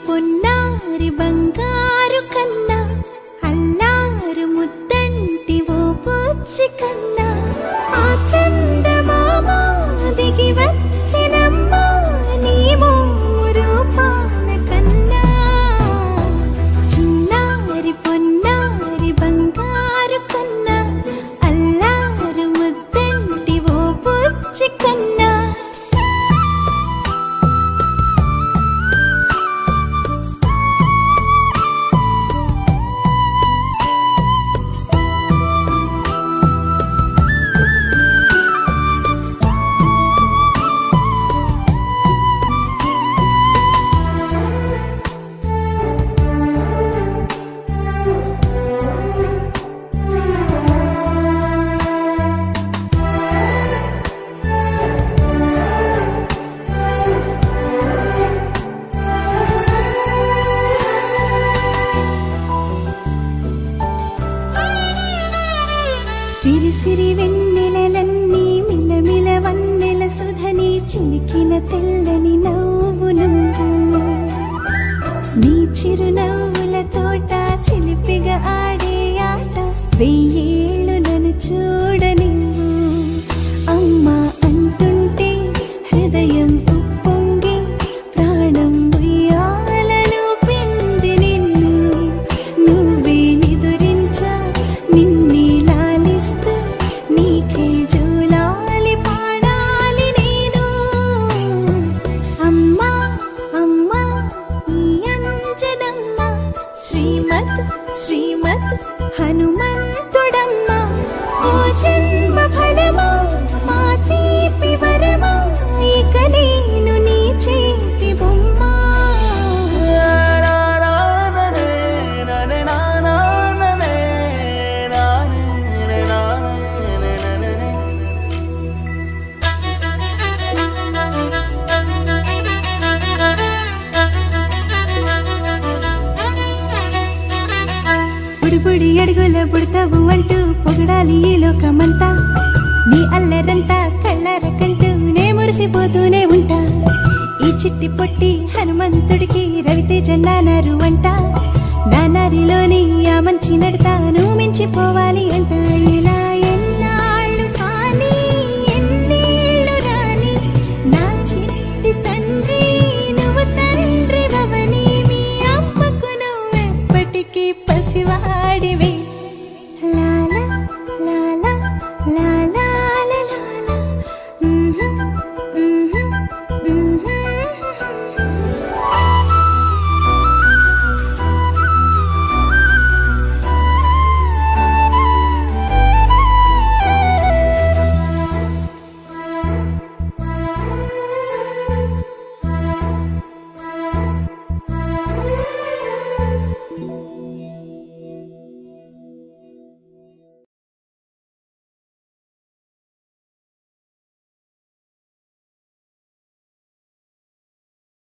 పొన్నారి బంగారు కన్నా అల్లారు ముద్దంటి ఓ బుచ్చి కన్నా ఆ చందమామ దిగి వచ్చినమ్మా నీ రూపాల కన్నా చిన్నారి పొన్నారి బంగారు కన్నా అల్లారు ముద్దంటి ఓ బుచ్చి కన్నా సిరి సిరి వెన్నెలలన్నీ మిలమిల వన్నెల సుధని చిలికిన తెల్లని నవ్వు నువ్వు నీ చిరునవ్వుల తోట చిలిపిగా ఆడే ఆట వెయ్యేళ్ళు నన్ను చూడ నువ్వు అమ్మా అంటుంటే హృదయం ఉప్పొంగి ప్రాణం ఉయ్యాలలో పిండి నిన్ను నువ్వే నిదురించా నిన్నే నీకే జోలాలి పాడాలి నేను అమ్మా అమ్మా ఈ అంజనమ్మ శ్రీమత్ శ్రీమత్ హనుమంతుడమ్మ ఓ జన్మ ఫలమా మా తీపి వరమా ఇక నేను నీ చేతి బొమ్మ బుడి అడుగుల బుడతావు అంటూ పొగడాలి ఈ లోకమంతా నీ అల్లరంతా కళ్ళారకంటూ నే మురిసిపోతూనే ఉంటా ఈ చిట్టి పొట్టి హనుమంతుడికి రవితేజ నానారు అంట నానారిలోని ఆ మంచి నడతా నువ్వు మించిపోవాలి అంట ఇలా